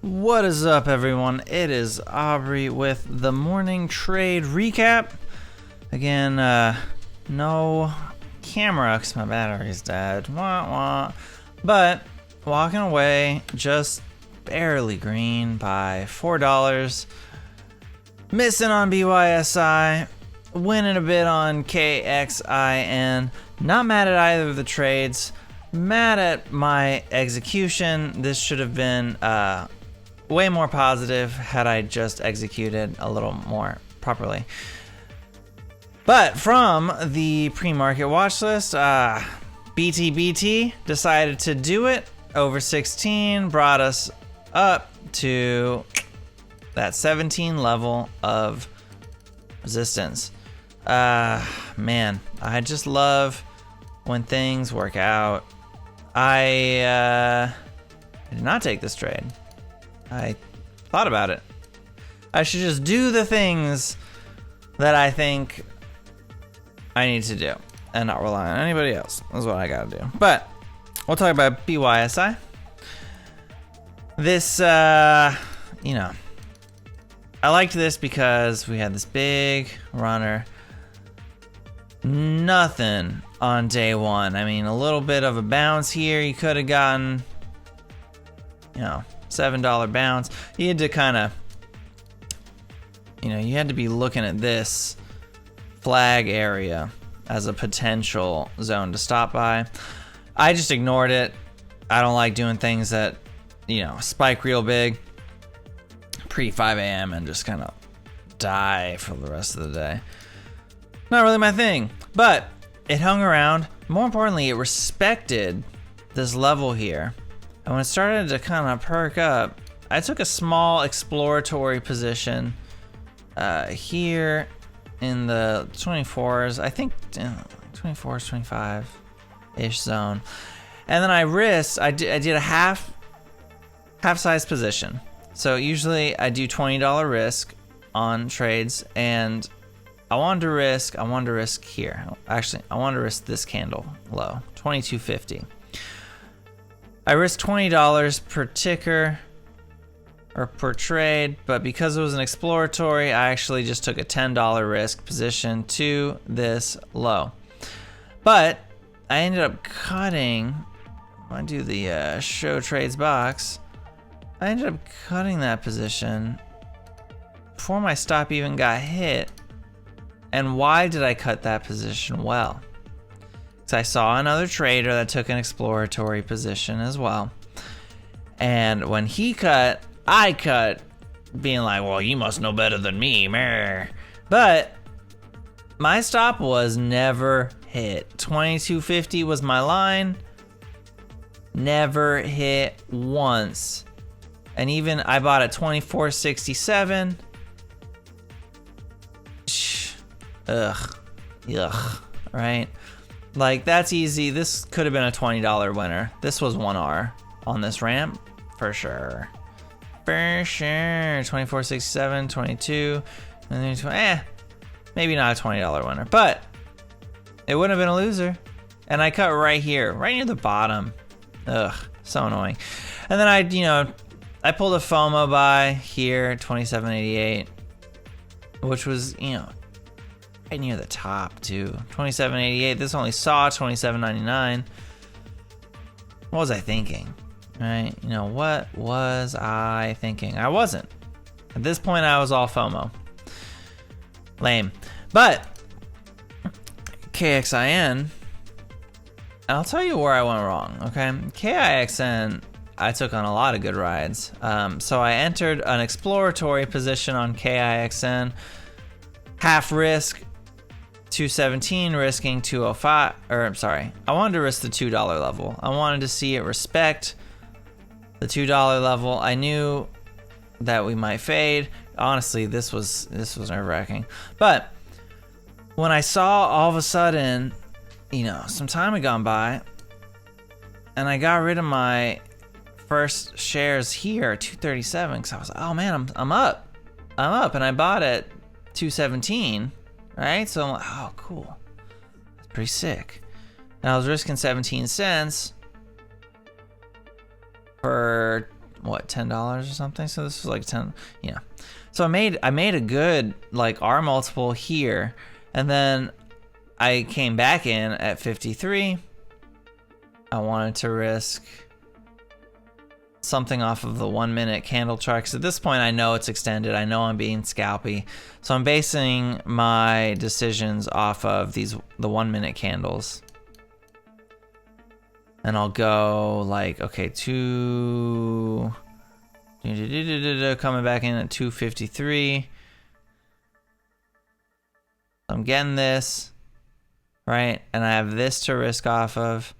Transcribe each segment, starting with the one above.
What is up, everyone? It is Aubrey with the morning trade recap. Again, no camera because my battery's dead. Wah, wah. But walking away just barely green by $4. Missing on BYSI. Winning a bit on KXIN. Not mad at either of the trades. Mad at my execution. This should have been way more positive had I just executed a little more properly. But from the pre-market watch list, BTBT decided to do it. Over 16 brought us up to that 17 level of resistance. Man, I just love when things work out. I did not take this trade. I thought about it. I should just do the things that I think I need to do and not rely on anybody else. That's what I gotta do. But we'll talk about BYSI. This, I liked this because we had this big runner. Nothing on day one. I mean, a little bit of a bounce here. You could have gotten, $7 bounce. You had to kind of, you had to be looking at this flag area as a potential zone to stop by. I just ignored it. I don't like doing things that, spike real big pre 5 a.m. and just kind of die for the rest of the day. Not really my thing, but it hung around. More importantly, it respected this level here. And when it started to kind of perk up, I took a small exploratory position here in the 24s, I think 24s, 25-ish zone. And then I risked, I did a half-size position. So usually I do $20 risk on trades, and I wanted to risk here. Actually, I wanted to risk this candle low, 22.50. I risked $20 per ticker or per trade, but because it was an exploratory, I actually just took a $10 risk position to this low. But I ended up cutting, I do the show trades box, I ended up cutting that position before my stop even got hit. And why did I cut that position? Well, I saw another trader that took an exploratory position as well. And when he cut, I cut, being like, well, you must know better than me. Meh. But my stop was never hit. 22.50 was my line. Never hit once. And even I bought at 24.67. Ugh. Right? Like, that's easy. This could have been a $20 winner. This was 1R on this ramp, for sure. For sure. 24.67, 22, and then maybe not a $20 winner, but it wouldn't have been a loser. And I cut right here, right near the bottom. Ugh, so annoying. And then I pulled a FOMO buy here, 27.88, which was, right near the top too. 27.88. This only saw 27.99. What was I thinking? Right? What was I thinking? I wasn't. At this point, I was all FOMO. Lame. But KXIN, I'll tell you where I went wrong. Okay, KXIN, I took on a lot of good rides. So I entered an exploratory position on KXIN, half risk. 217, risking 205, I wanted to risk the $2 level. I wanted to see it respect the $2 level. I knew that we might fade. Honestly, this was nerve-wracking. But when I saw all of a sudden, some time had gone by, and I got rid of my first shares here, 237, because I was like, oh man, I'm up, and I bought at 217. Right? So I'm like, oh, cool. That's pretty sick. And I was risking 17 cents for what, $10 or something. So this was like 10, yeah. So I made a good like R multiple here, and then I came back in at 53. I wanted to risk something off of the 1 minute candle chart, because at this point I know it's extended. I know I'm being scalpy, so I'm basing my decisions off of the 1 minute candles. And I'll go like, okay, coming back in at 253. I'm getting this, right? And I have this to risk off of.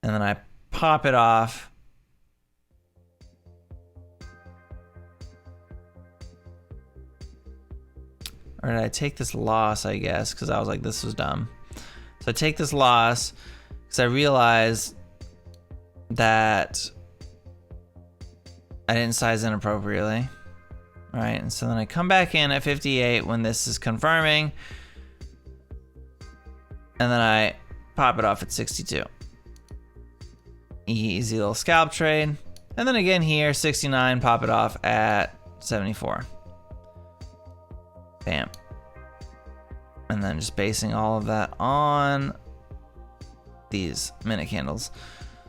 And then I pop it off. Or did I take this loss, I guess, because I was like, this was dumb. So I take this loss because I realized that I didn't size in appropriately, right? And so then I come back in at 58 when this is confirming, and then I pop it off at 62. Easy little scalp trade. And then again here, 69, pop it off at 74. Bam. And then just basing all of that on these minute candles.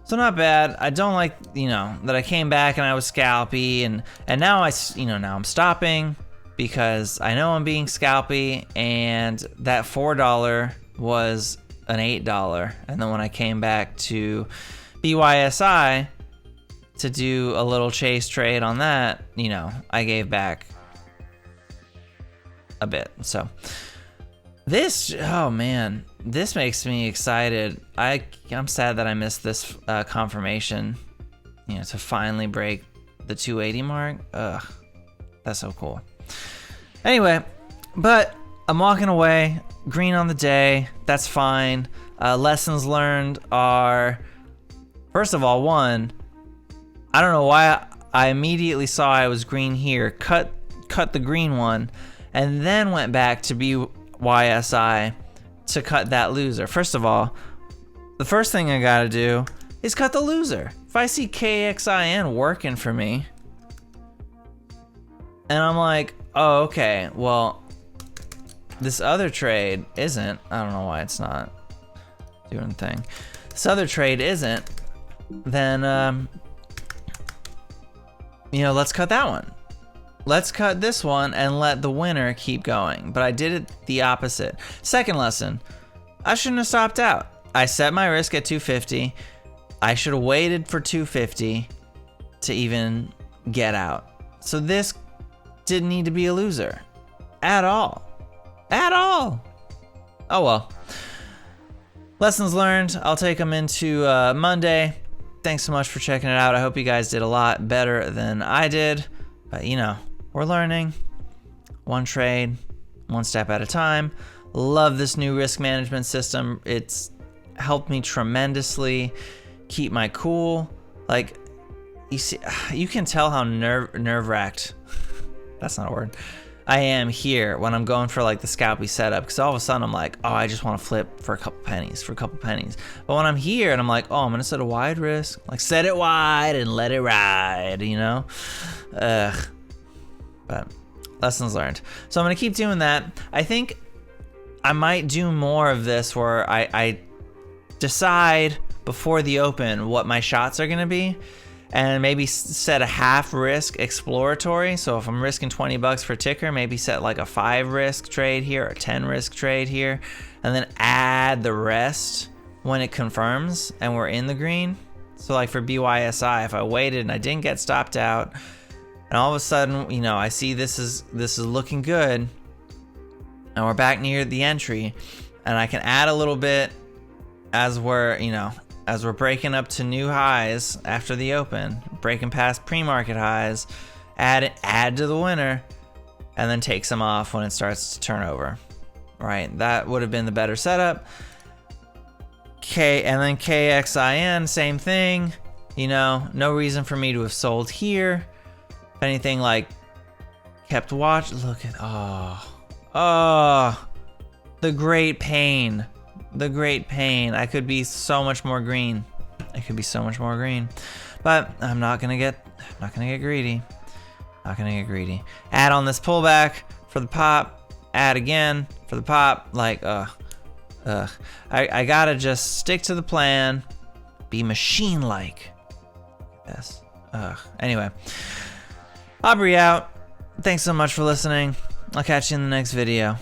So not bad. I don't like, that I came back and I was scalpy, and now now I'm stopping because I know I'm being scalpy, and that $4 was an $8. And then when I came back to BYSI to do a little chase trade on that, I gave back a bit. So this, oh man, this makes me excited. I'm sad that I missed this confirmation, to finally break the 280 mark. Ugh, that's so cool. Anyway, but I'm walking away, green on the day. That's fine. Lessons learned are, first of all, one, I don't know why I immediately saw I was green here, cut the green one, and then went back to BYSI to cut that loser. First of all, the first thing I gotta do is cut the loser. If I see KXIN working for me, and I'm like, oh, okay, well, this other trade isn't. I don't know why it's not doing a thing. This other trade isn't. Then, let's cut that one. Let's cut this one and let the winner keep going. But I did it the opposite. Second lesson, I shouldn't have stopped out. I set my risk at 250. I should have waited for 250 to even get out. So this didn't need to be a loser at all. At all. Oh well. Lessons learned. I'll take them into Monday. Thanks so much for checking it out. I hope you guys did a lot better than I did. But we're learning. One trade, one step at a time. Love this new risk management system. It's helped me tremendously keep my cool. Like, you can tell how nerve-wracked, that's not a word, I am here when I'm going for like the scalpy setup, because all of a sudden I'm like, oh, I just want to flip for a couple pennies. But when I'm here and I'm like, oh, I'm gonna set a wide risk, like set it wide and let it ride, But lessons learned. So I'm gonna keep doing that. I think I might do more of this where I decide before the open what my shots are gonna be, and maybe set a half risk exploratory. So if I'm risking $20 for ticker, maybe set like a 5 risk trade here or 10 risk trade here, and then add the rest when it confirms and we're in the green. So like for BYSI, if I waited and I didn't get stopped out, and all of a sudden, I see this is looking good, and we're back near the entry, and I can add a little bit as we're breaking up to new highs after the open, breaking past pre-market highs, add to the winner, and then take some off when it starts to turn over. Right, that would have been the better setup. And then KXIN, same thing. No reason for me to have sold here. If anything, like, kept watch. Look at, the great pain. The great pain. I could be so much more green. But I'm not gonna get greedy. Not gonna get greedy. Add on this pullback for the pop. Add again for the pop. Like, I gotta just stick to the plan. Be machine-like. Yes. Anyway, Aubrey out. Thanks so much for listening. I'll catch you in the next video.